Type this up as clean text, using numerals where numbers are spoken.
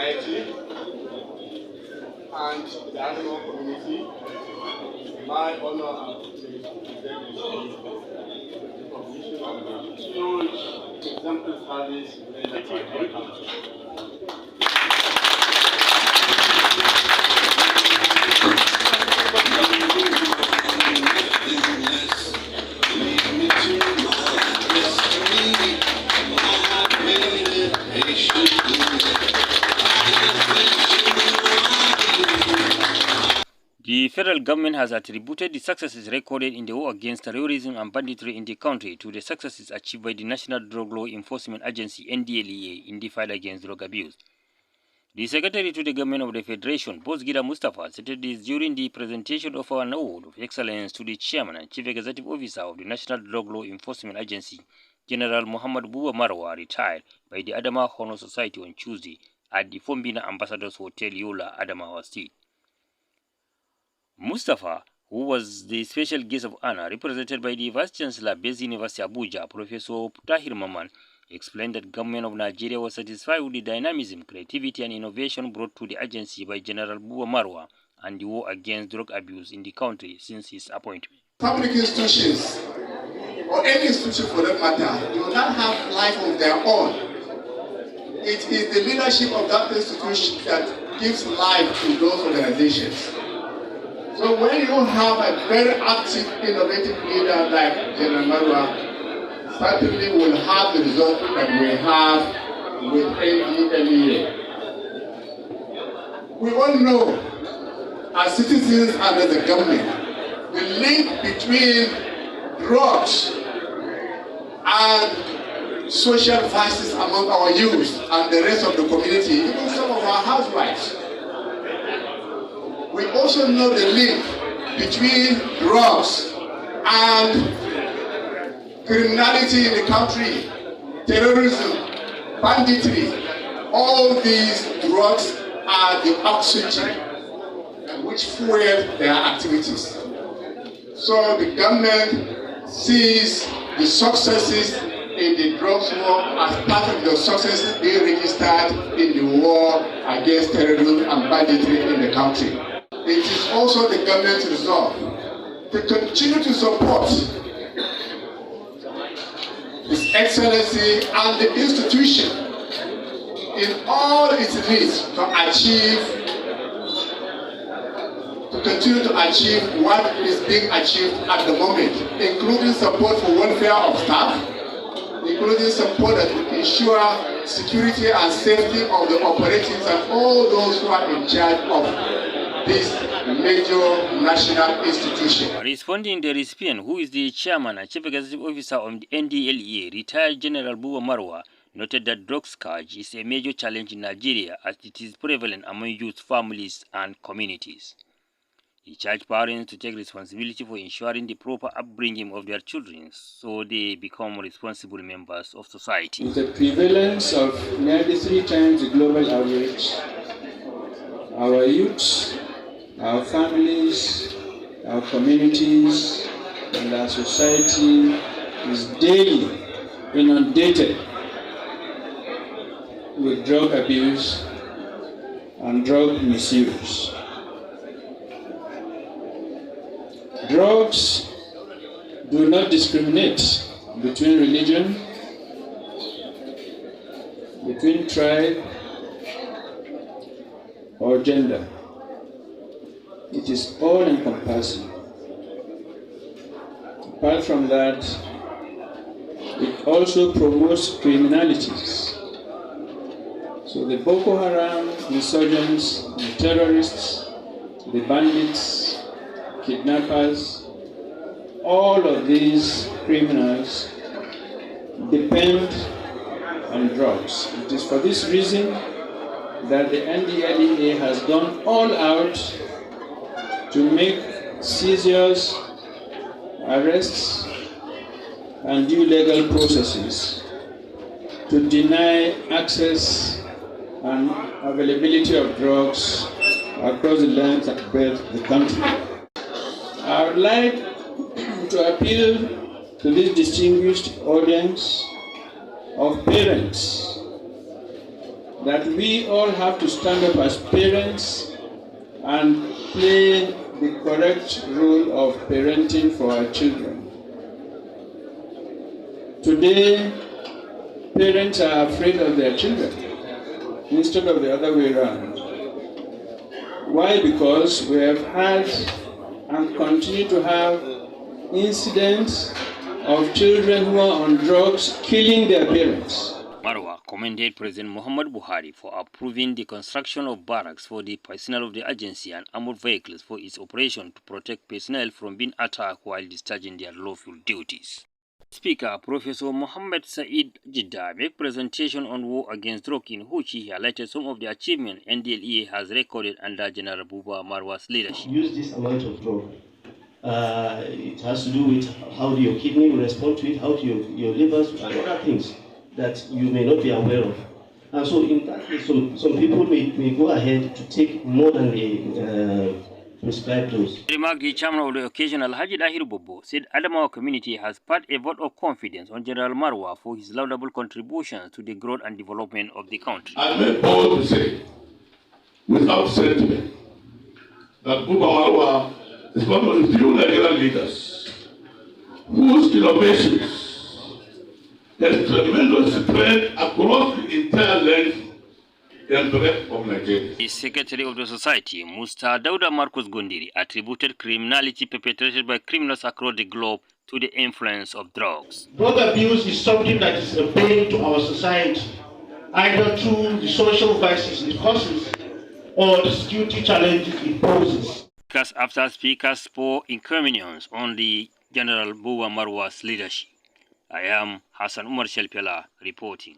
society and the Adamawa community. My honor and privilege to present this recognition of the huge exemplary service rendered by our country. The federal government has attributed the successes recorded in the war against terrorism and banditry in the country to the successes achieved by the National Drug Law Enforcement Agency (NDLEA) in the fight against drug abuse. The Secretary to the Government of the Federation, Boss Gida Mustafa, stated this during the presentation of an award of excellence to the Chairman and Chief Executive Officer of the National Drug Law Enforcement Agency, General Muhammad Buba Marwa, retired by the Adamawa Honor Society on Tuesday at the Fombina Ambassadors Hotel, Yola, Adamawa State. Mustafa, who was the special guest of honor represented by the Vice Chancellor, Base University Abuja, Professor Tahir Maman, explained that government of Nigeria was satisfied with the dynamism, creativity and innovation brought to the agency by General Buba Marwa and the war against drug abuse in the country since his appointment. Public institutions, or any institution for that matter, do not have life of their own. It is the leadership of that institution that gives life to those organizations. So when you have a very active, innovative leader like General Marwa, certainly will have the result that we have with NDLEA. We all know, as citizens and as the government, the link between drugs and social vices among our youth and the rest of the community, even some of our housewives. We also know the link between drugs and criminality in the country, terrorism, banditry. All these drugs are the oxygen which fuel their activities. So the government sees the successes in the drugs war as part of the successes being registered in the war against terrorism and banditry in the country. It is also the government's resolve to continue to support His Excellency and the institution in all its needs to continue to achieve what is being achieved at the moment, including support for welfare of staff, including support that will ensure security and safety of the operatives and all those who are in charge of this major national institution. Responding to the recipient, who is the chairman and chief executive officer of the NDLEA, retired General Buba Marwa, noted that drug scourge is a major challenge in Nigeria as it is prevalent among youth, families and communities. He charged parents to take responsibility for ensuring the proper upbringing of their children so they become responsible members of society. With the prevalence of nearly 3 times the global average, our youth, our families, our communities, and our society is daily inundated with drug abuse and drug misuse. Drugs do not discriminate between religion, between tribe, or gender. It is all-encompassing. Apart from that, it also promotes criminalities. So the Boko Haram insurgents, the terrorists, the bandits, kidnappers, all of these criminals depend on drugs. It is for this reason that the NDLEA has gone all out to make seizures, arrests, and due legal processes to deny access and availability of drugs across the length and breadth of the country. I would like to appeal to this distinguished audience of parents that we all have to stand up as parents and play the correct role of parenting for our children. Today, parents are afraid of their children instead of the other way around. Why? Because we have had and continue to have incidents of children who are on drugs killing their parents. Marwa commended President Muhammad Buhari for approving the construction of barracks for the personnel of the agency and armored vehicles for its operation to protect personnel from being attacked while discharging their lawful duties. Speaker Professor Mohammed Said Jidda made presentation on war against drug in which he highlighted some of the achievements NDLEA has recorded under General Buba Marwa's leadership. Use this amount of drug. It has to do with how your kidney will respond to it, how your livers and other things that you may not be aware of. And so in that case, some people may go ahead to take more than the prescribed dose. Remarked the chairman of the occasion, Alhaji Dahir Bobo, said Adamawa community has passed a vote of confidence on General Marwa for his laudable contributions to the growth and development of the country. I may bold to say, without sentiment, that Buba Marwa is one of the few Nigerian leaders whose innovations has tremendous spread across the entire length and breadth of Nigeria. The secretary of the society, Musta Dauda Marcus Gondiri, attributed criminality perpetrated by criminals across the globe to the influence of drugs. Drug abuse is something that is a pain to our society, either through the social vices it causes or the security challenges it poses. Speakers after speakers pour incriminations on the General Buba Marwa's leadership. I am Hassan Umar Shelpela reporting.